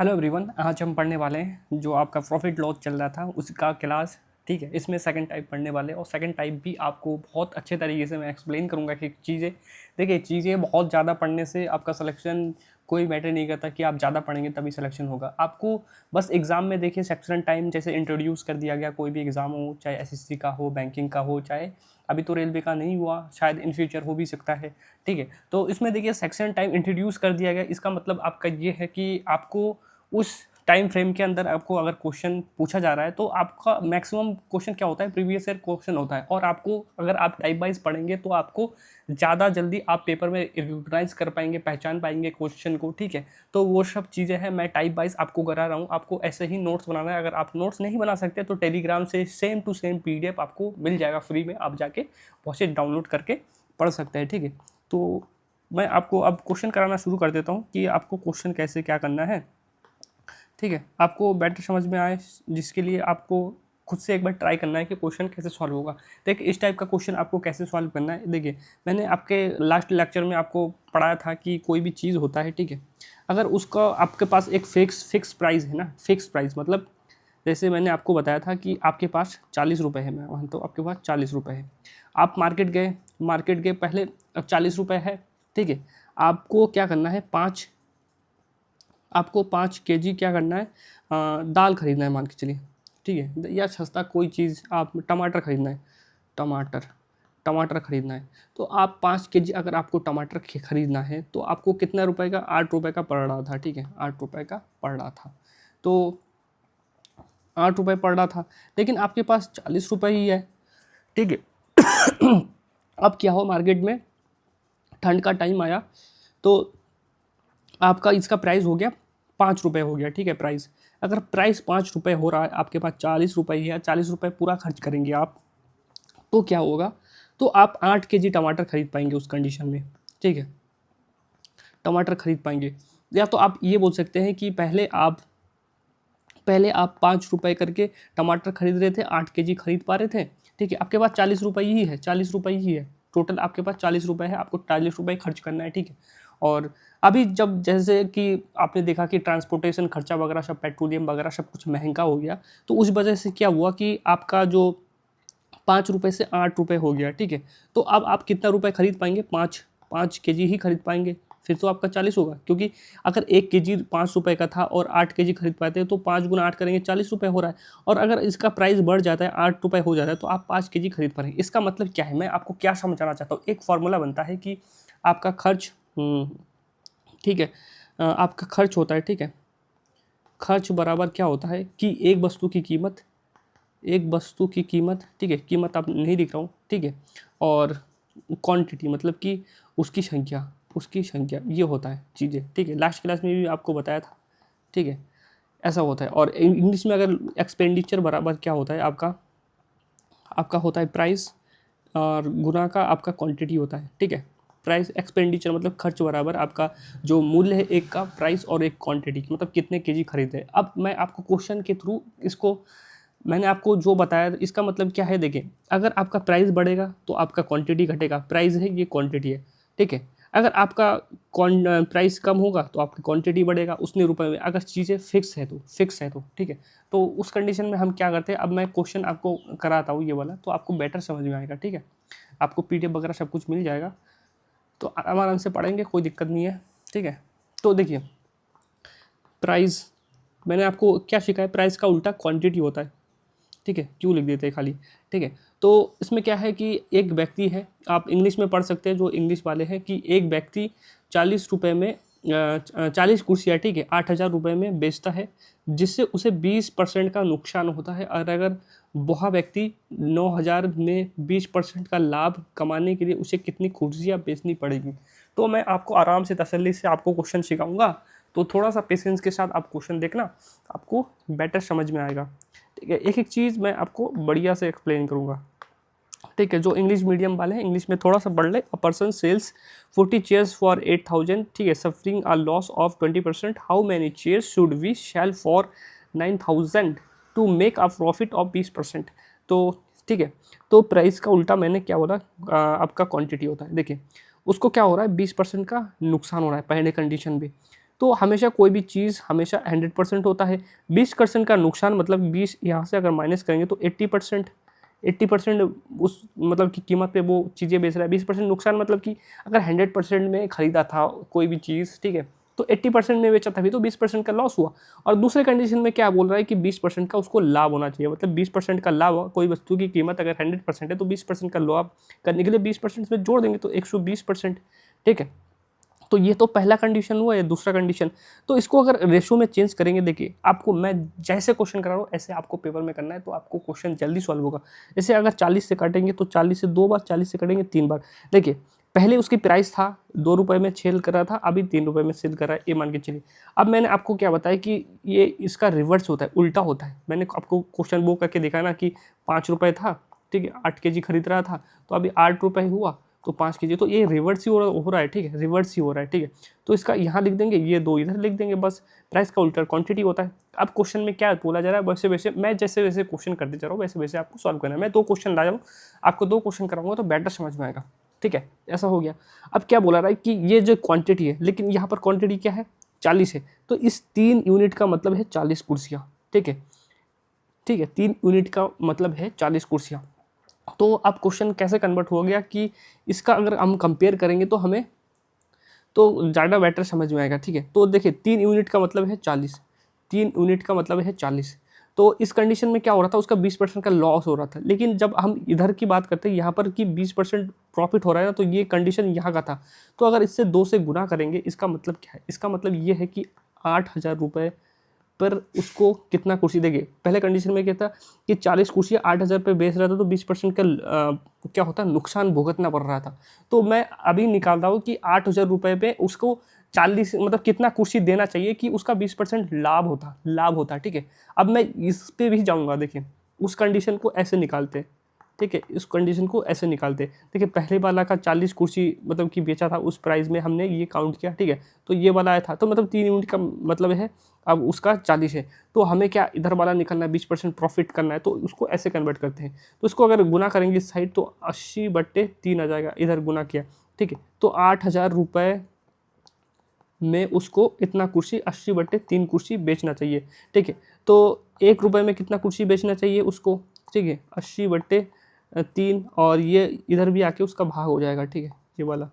Hello everyone, आज हम पढ़ने वाले हैं जो आपका प्रॉफिट लॉस चल रहा था उसका क्लास। ठीक है, इसमें सेकंड टाइप पढ़ने वाले हैं और सेकंड टाइप भी आपको बहुत अच्छे तरीके से मैं एक्सप्लेन करूंगा कि चीज़ें देखिए। चीज़ें बहुत ज़्यादा पढ़ने से आपका सिलेक्शन कोई मैटर नहीं करता कि आप ज़्यादा पढ़ेंगे तभी सिलेक्शन होगा आपको। बस एग्ज़ाम में देखिए सेक्शन टाइम जैसे इंट्रोड्यूस कर दिया गया, कोई भी एग्ज़ाम हो, चाहे एसएससी का हो, बैंकिंग का हो, चाहे अभी तो रेलवे का नहीं हुआ, शायद इन फ्यूचर हो भी सकता है। ठीक है, तो इसमें देखिए सेक्शन टाइम इंट्रोड्यूस कर दिया गया। इसका मतलब आपका ये है कि आपको उस टाइम फ्रेम के अंदर आपको अगर क्वेश्चन पूछा जा रहा है तो आपका मैक्सिमम क्वेश्चन क्या होता है, प्रीवियस ईयर क्वेश्चन होता है। और आपको अगर आप टाइप वाइज पढ़ेंगे तो आपको ज़्यादा जल्दी आप पेपर में रिकॉग्नाइज कर पाएंगे, पहचान पाएंगे क्वेश्चन को। ठीक है, तो वो सब चीज़ें हैं, मैं टाइप वाइज आपको करा रहा हूँ। आपको ऐसे ही नोट्स बनाना है। अगर आप नोट्स नहीं बना सकते तो टेलीग्राम से सेम टू सेम PDF आपको मिल जाएगा फ्री में, आप जाके वहाँ से डाउनलोड करके पढ़ सकते हैं। ठीक है, तो मैं आपको अब क्वेश्चन कराना शुरू कर देता हूँ कि आपको क्वेश्चन कैसे क्या करना है। ठीक है, आपको बेटर समझ में आए, जिसके लिए आपको खुद से एक बार ट्राई करना है कि क्वेश्चन कैसे सॉल्व होगा। देखिए इस टाइप का क्वेश्चन आपको कैसे सॉल्व करना है। देखिए मैंने आपके लास्ट लेक्चर में आपको पढ़ाया था कि कोई भी चीज़ होता है, ठीक है, अगर उसका आपके पास एक फिक्स प्राइस है ना, फिक्स प्राइस मतलब जैसे मैंने आपको बताया था कि आपके पास 40 रुपये है, मैं मानता हूँ आपके पास 40 रुपये है। आप मार्केट गए पहले, अब 40 रुपये है। ठीक है, आपको क्या करना है, आपको 5 kg क्या करना है, दाल खरीदना है मान के चलिए। ठीक है, या सस्ता कोई चीज़, आप टमाटर खरीदना है, टमाटर खरीदना है। तो आप 5 kg अगर आपको टमाटर खरीदना है तो आपको कितना रुपए का, 8 रुपये का पड़ रहा था। ठीक है, 8 रुपये का पड़ रहा था, तो 8 रुपये पड़ रहा था, लेकिन आपके पास 40 रुपये ही है। ठीक है, अब क्या हो, मार्केट में ठंड का टाइम आया तो आपका इसका प्राइस हो गया 5 रुपये हो गया। ठीक है, प्राइस अगर प्राइस 5 रुपये हो रहा है, आपके पास 40 रुपये है, 40 रुपये पूरा खर्च करेंगे आप, तो क्या होगा, तो आप 8 kg टमाटर खरीद पाएंगे उस कंडीशन में। ठीक है, टमाटर खरीद पाएंगे। या तो आप ये बोल सकते हैं कि पहले आप 5 रुपये करके टमाटर खरीद रहे थे, 8 kg खरीद पा रहे थे। ठीक है, आपके पास 40 रुपये ही है, 40 रुपये ही है टोटल, आपके पास 40 रुपये है, आपको 40 रुपये खर्च करना है। ठीक है, और अभी जब जैसे कि आपने देखा कि ट्रांसपोर्टेशन खर्चा वगैरह सब, पेट्रोलियम वगैरह सब कुछ महंगा हो गया, तो उस वजह से क्या हुआ कि आपका जो 5 रुपये से 8 रुपये हो गया। ठीक है, तो अब आप कितना रुपये खरीद पाएंगे, 5 kg ही खरीद पाएंगे, फिर तो आपका 40 होगा, क्योंकि अगर 1 kg 5 रुपये का था और 8 kg खरीद पाते हैं तो 5 × 8 करेंगे, 40 रुपये हो रहा है। और अगर इसका प्राइस बढ़ जाता है, 8 रुपये हो जाता है, तो आप 5 kg खरीद पाएंगे। इसका मतलब क्या है, मैं आपको क्या समझाना चाहता हूँ, एक फॉर्मूला बनता है कि आपका खर्च, ठीक है, आपका खर्च होता है, ठीक है, खर्च बराबर क्या होता है कि एक वस्तु की कीमत, ठीक है, कीमत आप नहीं लिख रहा हूँ, ठीक है, और क्वांटिटी मतलब कि उसकी संख्या ये होता है चीज़ें। ठीक है, लास्ट क्लास में भी आपको बताया था। ठीक है, ऐसा होता है। और इंग्लिश में अगर एक्सपेंडिचर बराबर क्या होता है, आपका होता है प्राइस और गुना का आपका क्वांटिटी होता है। ठीक है, प्राइस एक्सपेंडिचर मतलब खर्च बराबर आपका जो मूल्य है एक का, प्राइस और एक क्वांटिटी मतलब कितने केजी खरीदे। अब मैं आपको क्वेश्चन के थ्रू इसको, मैंने आपको जो बताया इसका मतलब क्या है, देखें, अगर आपका प्राइस बढ़ेगा तो आपका क्वांटिटी घटेगा, प्राइस है ये क्वांटिटी है। ठीक है, अगर आपका प्राइस कम होगा तो आपकी क्वांटिटी बढ़ेगा उतने रुपए में, अगर चीज़ें फिक्स है तो ठीक है। तो उस कंडीशन में हम क्या करते हैं, अब मैं क्वेश्चन आपको कराता हूँ ये वाला, तो आपको बेटर समझ में आएगा। ठीक है, आपको PDF वगैरह सब कुछ मिल जाएगा, तो आराम से पढ़ेंगे, कोई दिक्कत नहीं है। ठीक है, तो देखिए प्राइस, मैंने आपको क्या सिखाया, प्राइस का उल्टा क्वांटिटी होता है। ठीक है, क्यों लिख देते हैं खाली। ठीक है, तो इसमें क्या है कि एक व्यक्ति है, आप इंग्लिश में पढ़ सकते हैं जो इंग्लिश वाले हैं, कि एक व्यक्ति 40 रुपये में 40 कुर्सियाँ, ठीक है, 8,000 रुपये में बेचता है, जिससे उसे 20% का नुकसान होता है। और अगर वह व्यक्ति 9,000 में 20% का लाभ कमाने के लिए उसे कितनी कुर्सियाँ बेचनी पड़ेगी। तो मैं आपको आराम से तसल्ली से आपको क्वेश्चन सिखाऊंगा, तो थोड़ा सा पेशेंस के साथ आप क्वेश्चन देखना, आपको बेटर समझ में आएगा। ठीक है, एक एक चीज़ मैं आपको बढ़िया से एक्सप्लेन करूँगा। ठीक है, जो इंग्लिश मीडियम वाले हैं इंग्लिश में थोड़ा सा पढ़ ले। A person sells 40 chairs for 8,000, ठीक है, suffering a loss of 20%, how many chairs should we sell for 9,000 to make a profit of 20%। तो ठीक है, तो प्राइस का उल्टा मैंने क्या बोला, आपका क्वांटिटी होता है। देखिए उसको क्या हो रहा है, 20% का नुकसान हो रहा है पहले कंडीशन में, तो हमेशा कोई भी चीज़ हमेशा 100% होता है। 20% का नुकसान मतलब 20 यहाँ से अगर माइनस करेंगे तो 80% उस मतलब की कीमत पे वो चीज़ें बेच रहा है। 20% नुकसान मतलब कि अगर 100% में ख़रीदा था कोई भी चीज़, ठीक है, तो 80% में बेचा तभी तो 20% का लॉस हुआ। और दूसरे कंडीशन में क्या बोल रहा है कि 20% का उसको लाभ होना चाहिए, मतलब 20% का लाभ, कोई वस्तु की कीमत अगर 100% है तो 20% का लाभ करने के लिए 20% इसमें जोड़ देंगे तो 120%, ठीक है। तो ये तो पहला कंडीशन हुआ, ये दूसरा कंडीशन। तो इसको अगर रेशो में चेंज करेंगे, देखिए आपको मैं जैसे क्वेश्चन करा रहा हूँ ऐसे आपको पेपर में करना है, तो आपको क्वेश्चन जल्दी सॉल्व होगा। जैसे अगर 40 से काटेंगे तो 40 से 2 बार, 40 से काटेंगे 3 बार। देखिए पहले उसकी प्राइस था 2 रुपये में सेल कर रहा था, अभी 3 रुपये में सेल कर रहा है, ये मान के चलिए। अब मैंने आपको क्या बताया कि ये इसका रिवर्स होता है, उल्टा होता है। मैंने आपको क्वेश्चन वो करके देखा ना कि 5 रुपये था, ठीक है, 8 केजी खरीद रहा था, तो अभी 8 रुपये हुआ तो 5 केजी, तो ये रिवर्स ही हो रहा है, ठीक है, रिवर्स ही हो रहा है, ठीक है। तो इसका यहाँ लिख देंगे, ये 2 इधर लिख देंगे, बस प्राइस का उल्टा क्वांटिटी होता है। अब क्वेश्चन में क्या बोला जा रहा है, वैसे वैसे मैं जैसे वैसे क्वेश्चन करते जा रहा हूँ, वैसे वैसे आपको सॉल्व करना है। मैं 2 क्वेश्चन ला जाऊँ, आपको 2 क्वेश्चन कराऊंगा तो बेटर समझ में आएगा, ठीक है। ऐसा हो गया। अब क्या बोला रहा है कि ये जो क्वांटिटी है, लेकिन यहाँ पर क्वांटिटी क्या है, 40 है, तो इस 3 यूनिट का मतलब है 40 कुर्सियाँ, ठीक है, ठीक है, 3 यूनिट का मतलब है 40 कुर्सियाँ। तो अब क्वेश्चन कैसे कन्वर्ट हो गया कि इसका अगर हम कंपेयर करेंगे तो हमें तो ज़्यादा बेटर समझ में आएगा, ठीक है। तो देखिए 3 यूनिट का मतलब है 40, 3 यूनिट का मतलब है 40। तो इस कंडीशन में क्या हो रहा था, उसका 20% का लॉस हो रहा था। लेकिन जब हम इधर की बात करते हैं यहाँ पर कि 20% प्रॉफिट हो रहा है ना, तो ये कंडीशन यहाँ का था। तो अगर इससे 2 से गुना करेंगे, इसका मतलब क्या है, इसका मतलब ये है कि 8,000 रुपये पर उसको कितना कुर्सी देंगे। पहले कंडीशन में क्या था कि 40 कुर्सियाँ 8,000 पे बेच रहा था, तो 20% का क्या होता है, नुकसान भुगतना पड़ रहा था। तो मैं अभी निकाल रहा हूँ कि 8,000 रुपये पे उसको 40 मतलब कितना कुर्सी देना चाहिए कि उसका 20% लाभ होता, ठीक है। अब मैं इस पे भी जाऊँगा, देखिए उस कंडीशन को ऐसे निकालते हैं, ठीक है, इस कंडीशन को ऐसे निकालते हैं। देखिए पहले वाला का 40 कुर्सी मतलब कि बेचा था, उस प्राइस में हमने ये काउंट किया, ठीक है, तो ये वाला आया था, तो मतलब 3 यूनिट का मतलब है, अब उसका 40 है, तो हमें क्या इधर वाला निकलना है, 20% प्रॉफिट करना है, तो उसको ऐसे कन्वर्ट करते हैं। तो इसको अगर गुना करेंगे इस साइड तो 80/3 आ जाएगा, इधर गुना किया, ठीक है। तो 8,000 रुपये में उसको इतना कुर्सी 80/3 कुर्सी बेचना चाहिए, ठीक है। तो 1 रुपये में कितना कुर्सी बेचना चाहिए उसको, ठीक है, 80/3, और ये इधर भी आके उसका भाग हो जाएगा, ठीक है, ये वाला,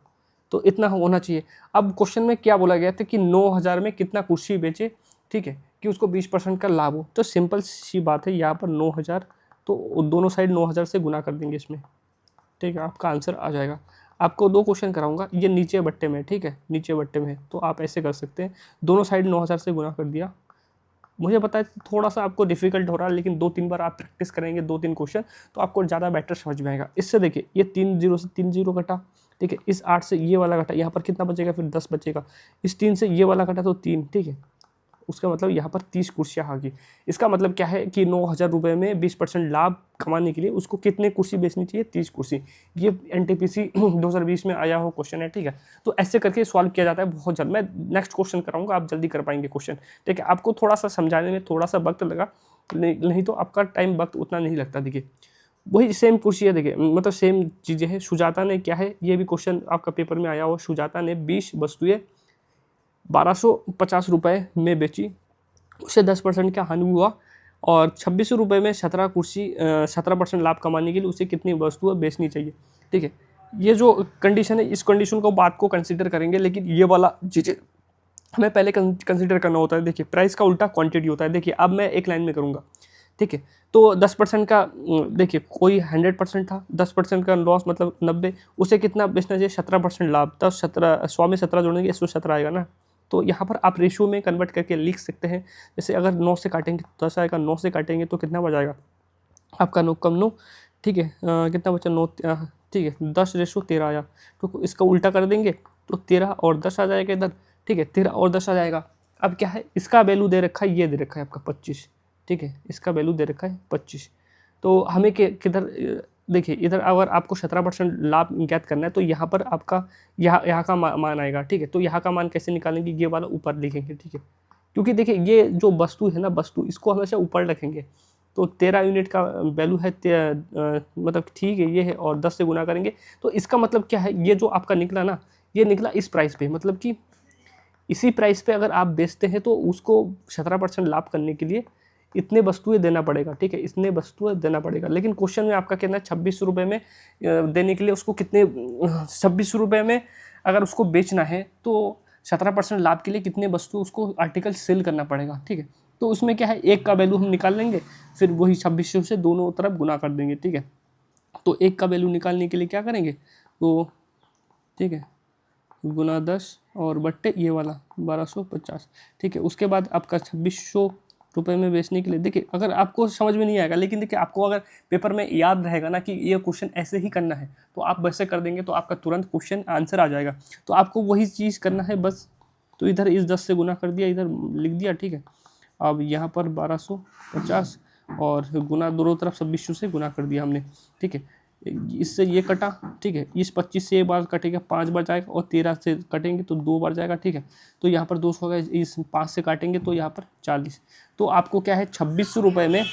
तो इतना होना चाहिए। अब क्वेश्चन में क्या बोला गया था कि 9,000 में कितना कुर्सी बेचे, ठीक है, कि उसको 20% का लाभ हो। तो सिंपल सी बात है, यहाँ पर 9,000, तो दोनों साइड 9,000 से गुना कर देंगे इसमें, ठीक है, आपका आंसर आ जाएगा। आपको 2 क्वेश्चन कराऊंगा, ये नीचे बट्टे में, ठीक है, नीचे बट्टे में, तो आप ऐसे कर सकते हैं, दोनों साइड 9,000 से गुना कर दिया। मुझे पता है थोड़ा सा आपको डिफिकल्ट हो रहा है, लेकिन 2-3 बार आप प्रैक्टिस करेंगे, 2-3 क्वेश्चन, तो आपको ज़्यादा बेटर समझ में आएगा। इससे देखिए ये 3 जीरो से 3 जीरो कटा, ठीक है, इस 8 से ये वाला कटा, यहाँ पर कितना बचेगा, फिर 10 बचेगा। इस 3 से ये वाला कटा तो 3, ठीक है, उसका मतलब यहाँ पर 30 कुर्सियाँ आ गई। इसका मतलब क्या है कि 9,000 रुपये में 20% लाभ कमाने के लिए उसको कितने कुर्सी बेचनी चाहिए, 30 कुर्सी। ये NTPC 2020 में आया हो क्वेश्चन है, ठीक है। तो ऐसे करके सॉल्व किया जाता है बहुत जल्द। मैं नेक्स्ट क्वेश्चन कराऊंगा, आप जल्दी कर पाएंगे क्वेश्चन, ठीक है। आपको थोड़ा सा समझाने में थोड़ा सा वक्त लगा, नहीं तो आपका टाइम वक्त उतना नहीं लगता। देखिए वही सेम कुर्सी है, देखिए मतलब सेम चीज़ें हैं। सुजाता ने क्या है, ये भी क्वेश्चन आपका पेपर में आया हो, सुजाता ने 20 वस्तुएं 1,250 रुपये में बेची, उसे 10% का हानि हुआ, और 26 रुपये में 17 कुर्सी 17% लाभ कमाने के लिए उसे कितनी वस्तुएं बेचनी चाहिए, ठीक है। ये जो कंडीशन है, इस कंडीशन को बात को कंसिडर करेंगे, लेकिन ये वाला चीज़ें हमें पहले कंसिडर करना होता है। देखिए प्राइस का उल्टा क्वांटिटी होता है। देखिए अब मैं एक लाइन में करूँगा, ठीक है। तो 10% का देखिए कोई 100% था, 10% का लॉस मतलब 90, उसे कितना बेचना चाहिए, 17% लाभ, तब 100 में 17 जोड़ेंगे 117 आएगा ना। तो यहाँ पर आप रेशियो में कन्वर्ट करके लिख सकते हैं। जैसे अगर 9 से काटेंगे तो 10 आएगा, 9 से काटेंगे तो कितना बच आपका 9 कम 9, ठीक है, कितना बचा 9, ठीक है, 10:13 आया। तो इसका उल्टा कर देंगे तो 13 और 10 आ जाएगा इधर, ठीक है, 13 और 10 आ जाएगा। अब क्या है, इसका वैल्यू दे रखा है, ये दे रखा है आपका 25, ठीक है, इसका वैल्यू दे रखा है 25। तो हमें किधर देखिए, इधर अगर आपको 17% लाभ ज्ञात करना है तो यहाँ पर आपका यहाँ का मान आएगा, ठीक है। तो यहाँ का मान कैसे निकालेंगे, ये वाला ऊपर लिखेंगे, ठीक है, क्योंकि देखिए ये जो वस्तु है ना, वस्तु इसको हमेशा ऊपर रखेंगे। तो 13 यूनिट का वैल्यू है, मतलब ठीक है ये है, और 10 से गुना करेंगे तो इसका मतलब क्या है, ये जो आपका निकला ना, ये निकला इस प्राइस पे, मतलब कि इसी प्राइस पे अगर आप बेचते हैं तो उसको 17% लाभ करने के लिए इतने वस्तुएं देना पड़ेगा, ठीक है, इतने वस्तुएं देना पड़ेगा। लेकिन क्वेश्चन में आपका कहना है 2600 रुपये में देने के लिए उसको कितने 2600 रुपये में अगर उसको बेचना है तो 17% लाभ के लिए कितने वस्तु उसको आर्टिकल सेल करना पड़ेगा, ठीक है। तो उसमें क्या है, एक का वैल्यू हम निकाल लेंगे, फिर वही 2600 से दोनों तरफ गुना कर देंगे, ठीक है। तो एक का वैल्यू निकालने के लिए क्या करेंगे, तो ठीक है, गुना 10 और बट्टे ये वाला 1250, ठीक है। उसके बाद आपका 2600 रुपये में बेचने के लिए, देखिए अगर आपको समझ में नहीं आएगा, लेकिन देखिए आपको अगर पेपर में याद रहेगा ना कि ये क्वेश्चन ऐसे ही करना है, तो आप वैसे कर देंगे तो आपका तुरंत क्वेश्चन आंसर आ जाएगा। तो आपको वही चीज़ करना है बस। तो इधर इस 10 से गुना कर दिया, इधर लिख दिया, ठीक है। अब यहाँ पर 1250 और गुना दोनों तरफ 2600 से गुना कर दिया हमने, ठीक है। इससे ये कटा, ठीक है, इस 25 से एक बार कटेगा 5 बार जाएगा, और 13 से कटेंगे तो 2 बार जाएगा, ठीक है। तो यहाँ पर 200 होगा, इस 5 से काटेंगे तो यहाँ पर 40। तो आपको क्या है 2600 रुपये में,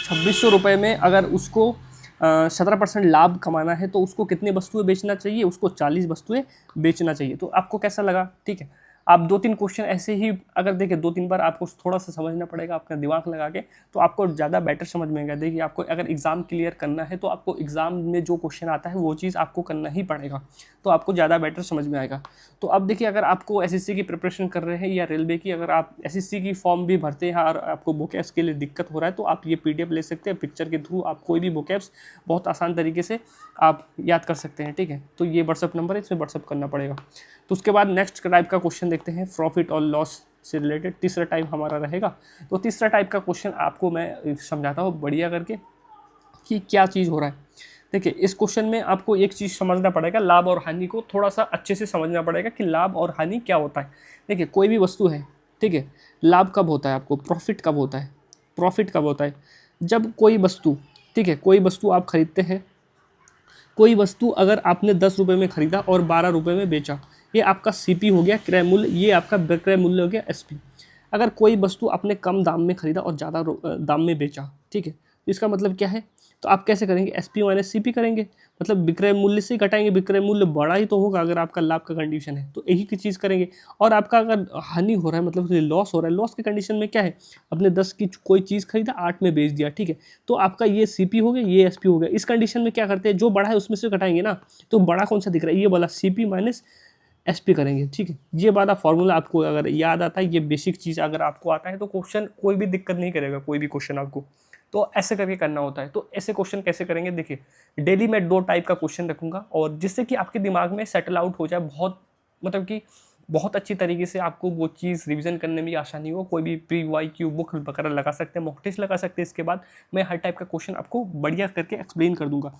2600 रुपये में अगर उसको 17% लाभ कमाना है तो उसको कितने वस्तुएं बेचना चाहिए, उसको 40 वस्तुएं बेचना चाहिए। तो आपको कैसा लगा, ठीक है। आप 2-3 क्वेश्चन ऐसे ही अगर देखें 2-3 बार आपको थोड़ा सा समझना पड़ेगा अपना दिमाग लगा के, तो आपको ज़्यादा बेटर समझ में आएगा। देखिए आपको अगर एग्ज़ाम क्लियर करना है तो आपको एग्ज़ाम में जो क्वेश्चन आता है वो चीज़ आपको करना ही पड़ेगा, तो आपको ज़्यादा बेटर समझ में आएगा। तो अब देखिए अगर आपको एसएससी की प्रिपरेशन कर रहे हैं या रेलवे की, अगर आप एसएससी की फॉर्म भी भरते हैं और आपको वोकैब्स के लिए दिक्कत हो रहा है तो आप ये पीडीएफ ले सकते हैं। पिक्चर के थ्रू आप कोई भी वोकैब्स बहुत आसान तरीके से आप याद कर सकते हैं, ठीक है। तो ये व्हाट्सअप नंबर है, इसमें व्हाट्सअप करना पड़ेगा। तो उसके बाद नेक्स्ट टाइप का क्वेश्चन देखते हैं, प्रॉफिट और लॉस से रिलेटेड तीसरा टाइप हमारा रहेगा। तो तीसरा टाइप का क्वेश्चन आपको मैं समझाता हूँ बढ़िया करके कि क्या चीज़ हो रहा है। देखिए इस क्वेश्चन में आपको एक चीज़ समझना पड़ेगा, लाभ और हानि को थोड़ा सा अच्छे से समझना पड़ेगा कि लाभ और हानि क्या होता है। देखिए कोई भी वस्तु है, ठीक है, लाभ कब होता है आपको, प्रॉफिट कब होता है, प्रॉफिट कब होता है जब कोई वस्तु, ठीक है, कोई वस्तु आप खरीदते हैं, कोई वस्तु अगर आपने 10 रुपये में खरीदा और 12 रुपये में बेचा, ये आपका सीपी हो गया, क्रय मूल्य, ये आपका विक्रय मूल्य हो गया एसपी। अगर कोई वस्तु आपने कम दाम में खरीदा और ज़्यादा दाम में बेचा, ठीक है, तो इसका मतलब क्या है, तो आप कैसे करेंगे, एसपी माइनस सीपी करेंगे, मतलब विक्रय मूल्य से घटाएंगे, विक्रय मूल्य बड़ा ही तो होगा अगर आपका लाभ का कंडीशन है, तो यही की चीज़ करेंगे। और आपका अगर हानि हो रहा है, मतलब लॉस हो रहा है, लॉस के कंडीशन में क्या है, अपने 10 की कोई चीज़ खरीदा 8 में बेच दिया, ठीक है, तो आपका ये सीपी हो गया, ये एसपी हो गया। इस कंडीशन में क्या करते हैं, जो बड़ा है उसमें से घटाएंगे ना, तो बड़ा कौन सा दिख रहा है, ये वाला सीपी माइनस एसपी करेंगे, ठीक है। ये वाला फॉर्मूला आपको अगर याद आता है, ये बेसिक चीज़ अगर आपको आता है तो क्वेश्चन कोई भी दिक्कत नहीं करेगा, कोई भी क्वेश्चन आपको। तो ऐसे करके करना होता है। तो ऐसे क्वेश्चन कैसे करेंगे, देखिए डेली मैं 2 टाइप का क्वेश्चन रखूंगा, और जिससे कि आपके दिमाग में सेटल आउट हो जाए, बहुत मतलब कि बहुत अच्छी तरीके से आपको वो चीज़ रिवीजन करने में आसानी हो। कोई भी प्री वाई क्यू बुक वगैरह लगा सकते हैं, मॉक टेस्ट लगा सकते हैं। इसके बाद मैं हर टाइप का क्वेश्चन आपको बढ़िया करके एक्सप्लेन कर दूंगा।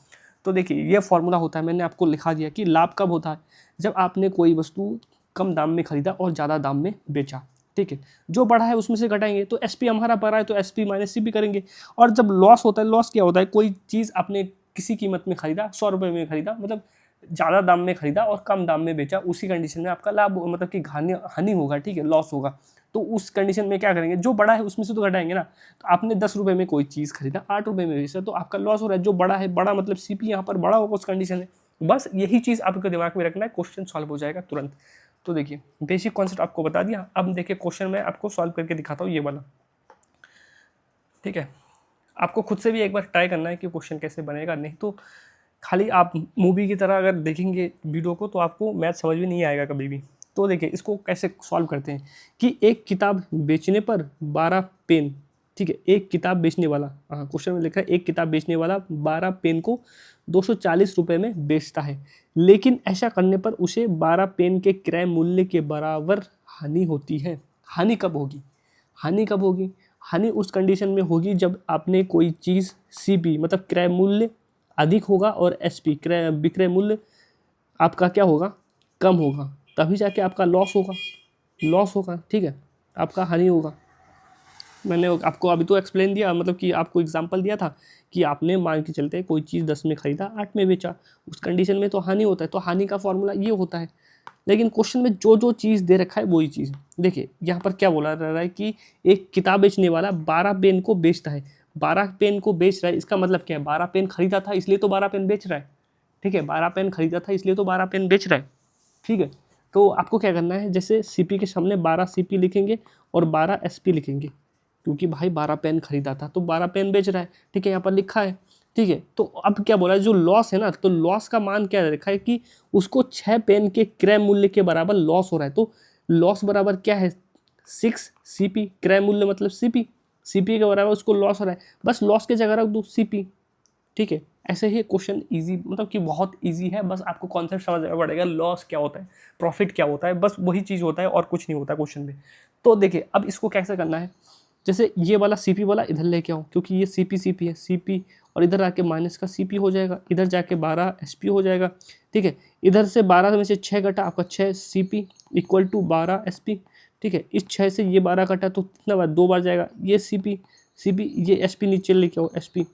तो देखिए ये फॉर्मूला होता है, मैंने आपको लिखा दिया कि लाभ कब होता है, जब आपने कोई वस्तु कम दाम में खरीदा और ज़्यादा दाम में बेचा, ठीक है, जो बढ़ा है उसमें से घटाएंगे, तो एसपी हमारा बढ़ा है तो एसपी माइनस सीपी करेंगे। और जब लॉस होता है, लॉस क्या होता है, कोई चीज़ आपने किसी कीमत में खरीदा, 100 रुपये में खरीदा, मतलब ज़्यादा दाम में खरीदा और कम दाम में बेचा, उसी कंडीशन में आपका लाभ मतलब कि हानि होगा, ठीक है, लॉस होगा। तो उस कंडीशन में क्या करेंगे, जो बड़ा है उसमें से तो घटाएंगे ना। तो आपने 10 रुपये में कोई चीज़ खरीदा, 8 रुपये में बेचा, तो आपका लॉस हो रहा है। जो बड़ा है, बड़ा मतलब सीपी यहाँ पर बड़ा होगा उस कंडीशन में। बस यही चीज़ आपके दिमाग में रखना है, क्वेश्चन सॉल्व हो जाएगा तुरंत। तो देखिए बेसिक कॉन्सेप्ट आपको बता दिया। अब देखिए क्वेश्चन मैं आपको सॉल्व करके दिखाता हूँ, ये वाला, ठीक है। आपको खुद से भी एक बार ट्राई करना है कि क्वेश्चन कैसे बनेगा, नहीं तो खाली आप मूवी की तरह अगर देखेंगे वीडियो को तो आपको मैथ समझ में नहीं आएगा कभी भी। तो देखिए इसको कैसे सॉल्व करते हैं कि एक किताब बेचने पर 12 पेन, ठीक है, एक किताब बेचने वाला, हाँ क्वेश्चन में लिखा है एक किताब बेचने वाला 12 पेन को 240 रुपये में बेचता है, लेकिन ऐसा करने पर उसे 12 पेन के क्रय मूल्य के बराबर हानि होती है। हानि कब होगी, हानि कब होगी, हानि उस कंडीशन में होगी जब आपने कोई चीज़ सीपी मतलब क्रय मूल्य अधिक होगा और एसपी विक्रय मूल्य आपका क्या होगा, कम होगा, तभी जाके आपका लॉस होगा, लॉस होगा, ठीक है, आपका हानि होगा। मैंने आपको अभी तो एक्सप्लेन दिया, मतलब कि आपको एग्जांपल दिया था कि आपने मान के चलते कोई चीज़ 10 में खरीदा 8 में बेचा, उस कंडीशन में तो हानि होता है। तो हानि का फॉर्मूला ये होता है। लेकिन क्वेश्चन में जो जो चीज़ दे रखा है वही चीज़ देखिए, यहाँ पर क्या बोला जा रहा है कि एक किताब बेचने वाला 12 पेन को बेचता है, 12 पेन को बेच रहा है, इसका मतलब क्या है, 12 पेन खरीदा था इसलिए तो 12 पेन बेच रहा है, ठीक है, 12 पेन खरीदा था इसलिए तो 12 पेन बेच रहा है, ठीक है। तो आपको क्या करना है, जैसे सीपी के सामने 12 सीपी लिखेंगे और 12 एसपी लिखेंगे, क्योंकि भाई 12 पेन खरीदा था तो 12 पेन बेच रहा है, ठीक है, यहाँ पर लिखा है, ठीक है। तो अब क्या बोला है, जो लॉस है ना, तो लॉस का मान क्या रखा है कि उसको 6 पेन के क्रय मूल्य के बराबर लॉस हो रहा है। तो लॉस बराबर क्या है, 6 सीपी, क्रय मूल्य मतलब सीपी, सीपी के बराबर उसको लॉस हो रहा है, बस लॉस की जगह रख दो सीपी, ठीक है। ऐसे ही क्वेश्चन इजी, मतलब कि बहुत इजी है, बस आपको कॉन्सेप्ट समझना पड़ेगा, लॉस क्या होता है, प्रॉफिट क्या होता है, बस वही चीज़ होता है और कुछ नहीं होता क्वेश्चन में। तो देखिए अब इसको कैसे करना है, जैसे ये वाला सीपी वाला इधर लेके आओ, क्योंकि ये सीपी है, सीपी और इधर आके माइनस का सीपी हो जाएगा, इधर जाके 12 एसपी हो जाएगा, ठीक है। इधर से 12 में से 6 घटा, आपका 6 सीपी इक्वल टू 12 एसपी, ठीक है। इस 6 से ये 12 घटा तो कितना बार, 2 बार जाएगा, ये सीपी, ये एसपी नीचे लेके आओ, एसपी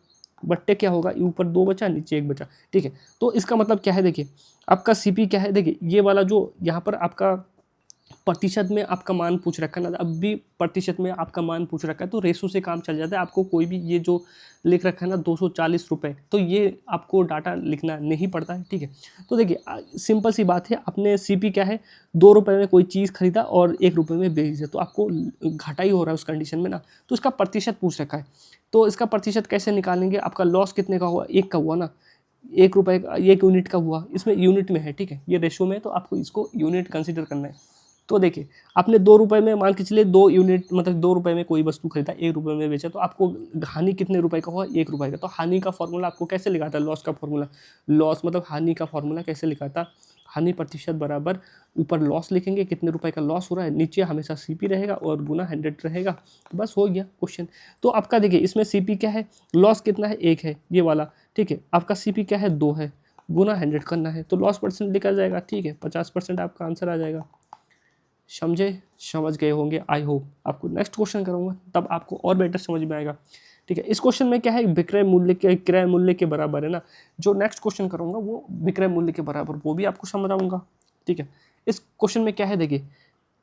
बट्टे क्या होगा, ऊपर 2 बचा नीचे 1 बचा, ठीक है। तो इसका मतलब क्या है, देखिए आपका सीपी क्या है, देखिए ये वाला जो यहाँ पर आपका प्रतिशत में आपका मान पूछ रखा है ना, अब भी प्रतिशत में आपका मान पूछ रखा है, तो रेशो से काम चल जाता है। आपको कोई भी ये जो लिख रखा है ना 240 रुपये, तो ये आपको डाटा लिखना नहीं पड़ता है, ठीक है। तो देखिए सिंपल सी बात है, आपने सीपी क्या है, 2 रुपये में कोई चीज़ खरीदा और 1 रुपये में बेच दिया, तो आपको घाटा ही हो रहा है उस कंडीशन में ना, तो इसका प्रतिशत पूछ रखा है। तो इसका प्रतिशत कैसे निकालेंगे, आपका लॉस कितने का हुआ, 1 का हुआ ना, 1 रुपये का, 1 यूनिट का हुआ, इसमें यूनिट में है, ठीक है, ये रेशो में है, तो आपको इसको यूनिट कंसिडर करना है। तो देखिए आपने 2 रुपये में, मान के चलिए 2 यूनिट, मतलब 2 रुपये में कोई वस्तु खरीदा, 1 रुपये में बेचा, तो आपको हानि कितने रुपए का हुआ, 1 रुपये का। तो हानि का फॉर्मूला आपको कैसे लिखा था, लॉस का फॉर्मूला, लॉस मतलब हानि का फॉर्मूला कैसे लिखा था, हानि प्रतिशत बराबर ऊपर लॉस लिखेंगे, कितने रुपए का लॉस हो रहा है, नीचे हमेशा सीपी रहेगा और गुना 100 रहेगा, बस हो गया क्वेश्चन। तो आपका देखिए इसमें सीपी क्या है, लॉस कितना है, 1 है ये वाला, ठीक है। आपका सीपी क्या है, 2 है, गुना 100 करना है, तो लॉस परसेंट लिखा जाएगा, ठीक है, 50% आपका आंसर आ जाएगा। समझे, समझ गए होंगे आई होप। आपको नेक्स्ट क्वेश्चन करूँगा तब आपको और बेटर समझ में आएगा, ठीक है। इस क्वेश्चन में क्या है, विक्रय मूल्य के क्रय मूल्य के बराबर है ना, जो नेक्स्ट क्वेश्चन करूँगा वो विक्रय मूल्य के बराबर, वो भी आपको समझाऊंगा, ठीक है। इस क्वेश्चन में क्या है, देखिए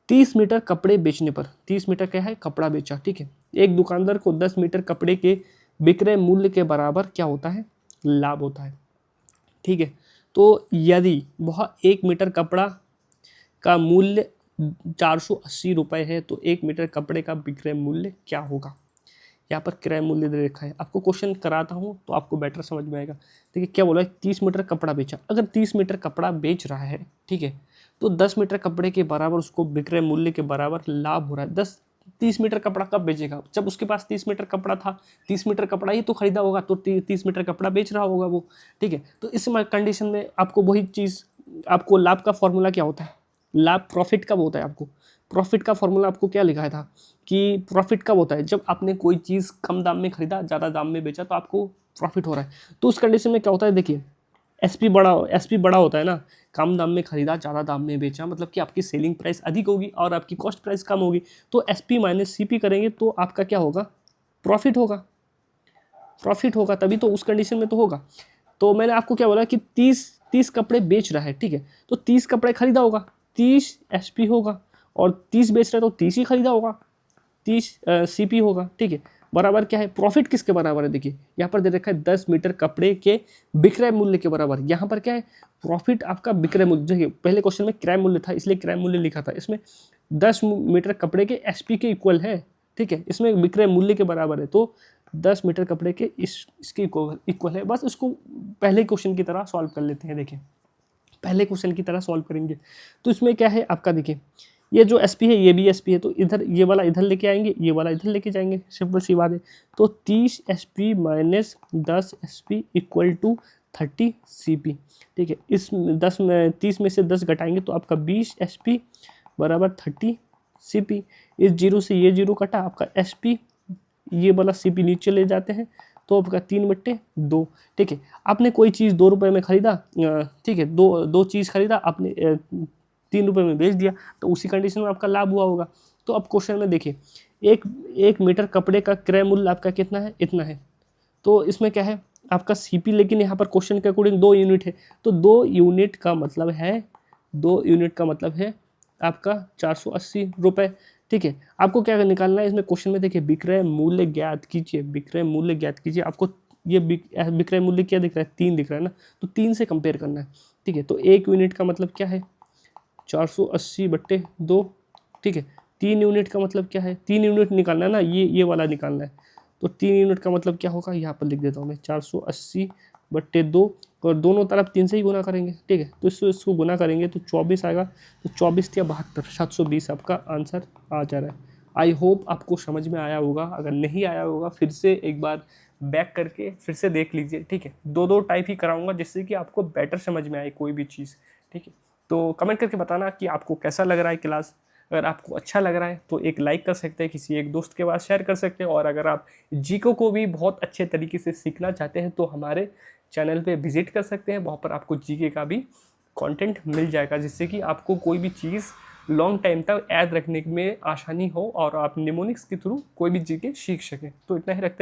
30 मीटर कपड़े बेचने पर, 30 मीटर क्या है, कपड़ा बेचा, ठीक है, एक दुकानदार को 10 मीटर कपड़े के विक्रय मूल्य के बराबर क्या होता है, लाभ होता है, ठीक है। तो यदि वह 1 मीटर कपड़ा का मूल्य 480 रुपये है, तो 1 मीटर कपड़े का विक्रय मूल्य क्या होगा। यहाँ पर क्रय मूल्य दे रखा है, आपको क्वेश्चन कराता हूँ तो आपको बेटर समझ में आएगा। देखिए क्या बोला है, 30 मीटर कपड़ा बेचा, अगर 30 मीटर कपड़ा बेच रहा है, ठीक है, तो 10 मीटर कपड़े के बराबर उसको विक्रय मूल्य के बराबर लाभ हो रहा है। 30 मीटर कपड़ा कब बेचेगा, जब उसके पास 30 मीटर कपड़ा था, 30 मीटर कपड़ा ही तो खरीदा होगा, तो 30 मीटर कपड़ा बेच रहा होगा वो, ठीक है। तो इस कंडीशन में आपको वही चीज़, आपको लाभ का फॉर्मूला क्या होता है, लाभ प्रॉफिट कब होता है, आपको प्रॉफिट का फॉर्मूला आपको क्या लिखा था कि प्रॉफिट कब होता है, जब आपने कोई चीज़ कम दाम में खरीदा, ज़्यादा दाम में बेचा, तो आपको प्रॉफिट हो रहा है। तो उस कंडीशन में क्या होता है, देखिए एसपी बड़ा होता है ना, कम दाम में खरीदा, ज़्यादा दाम में बेचा, मतलब कि आपकी सेलिंग प्राइस अधिक होगी और आपकी कॉस्ट प्राइस कम होगी, तो एसपी माइनस सीपी करेंगे तो आपका क्या होगा, प्रॉफिट होगा, प्रॉफिट होगा, तभी तो उस कंडीशन में तो होगा। तो मैंने आपको क्या बोला कि 30 कपड़े बेच रहा है, ठीक है, तो 30 कपड़े खरीदा होगा, 30 एसपी होगा, और 30 बेच रहा है तो 30 ही खरीदा होगा, 30 सीपी होगा, ठीक है। बराबर क्या है, प्रॉफिट किसके बराबर है, देखिए यहाँ पर दे रखा है 10 मीटर कपड़े के विक्रय मूल्य के बराबर, यहाँ पर क्या है, प्रॉफिट आपका विक्रय मूल्य, देखिए पहले क्वेश्चन में क्रय मूल्य था इसलिए क्रय मूल्य लिखा था, इसमें 10 मीटर कपड़े के एसपी के इक्वल है, ठीक है, इसमें विक्रय मूल्य के बराबर है, तो 10 मीटर कपड़े के इसके इक्वल है, बस इसको पहले क्वेश्चन की तरह सॉल्व कर लेते हैं। देखिए पहले क्वेश्चन की तरह सॉल्व करेंगे, तो इसमें क्या है आपका, देखिए ये जो एसपी है ये भी एसपी है, तो इधर ये वाला इधर लेके आएंगे, ये वाला इधर लेके जाएंगे, सिंपल सी बात है। तो 30 SP minus 10 SP equal to 30 CP, ठीक है। इस 30 में से 10 घटाएंगे तो आपका 20 एसपी बराबर 30 सीपी, इस जीरो से ये जीरो कटा, आपका एसपी ये वाला सीपी नीचे ले जाते हैं, तो आपका 3/2, ठीक है। आपने कोई चीज़ 2 रुपये में खरीदा, ठीक है, दो चीज़ खरीदा आपने, 3 रुपये में बेच दिया, तो उसी कंडीशन में आपका लाभ हुआ होगा। तो अब क्वेश्चन में देखिए एक मीटर कपड़े का क्रय मूल्य आपका कितना है, इतना है, तो इसमें क्या है आपका सीपी, लेकिन यहाँ पर क्वेश्चन के अकॉर्डिंग 2 यूनिट है, तो 2 यूनिट का मतलब है आपका 480 रुपये, ठीक है। आपको क्या निकालना है इसमें क्वेश्चन में, देखिए विक्रय मूल्य ज्ञात कीजिए, विक्रय मूल्य ज्ञात कीजिए, आपको ये विक्रय मूल्य क्या दिख रहा है, 3 दिख रहा है ना, तो 3 से कंपेयर करना है, ठीक है। तो 1 यूनिट का मतलब क्या है, 480/2, ठीक है। 3 यूनिट का मतलब क्या है, 3 यूनिट निकालना है ना, ये वाला निकालना है। तो 3 यूनिट का मतलब क्या होगा, यहाँ पर लिख देता हूँ मैं 480/2, और दोनों तरफ 3 से ही गुना करेंगे, ठीक है। तो इसको गुना करेंगे तो 24 आएगा, तो 24 या 72, 720 आपका आंसर आ जा रहा है। आई होप आपको समझ में आया होगा। अगर नहीं आया होगा फिर से एक बार बैक करके फिर से देख लीजिए, ठीक है। दो टाइप ही कराऊंगा जिससे कि आपको बेटर समझ में आए कोई भी चीज़, ठीक है। तो कमेंट करके बताना कि आपको कैसा लग रहा है क्लास। अगर आपको अच्छा लग रहा है तो एक लाइक कर सकते हैं, किसी एक दोस्त के पास शेयर कर सकते हैं, और अगर आप जीके को भी बहुत अच्छे तरीके से सीखना चाहते हैं तो हमारे चैनल पे विजिट कर सकते हैं। वहाँ पर आपको जीके का भी कंटेंट मिल जाएगा, जिससे कि आपको कोई भी चीज़ लॉन्ग टाइम तक याद रखने में आसानी हो और आप निमोनिक्स के थ्रू कोई भी जीके सीख सकें। तो इतना ही रखते हैं।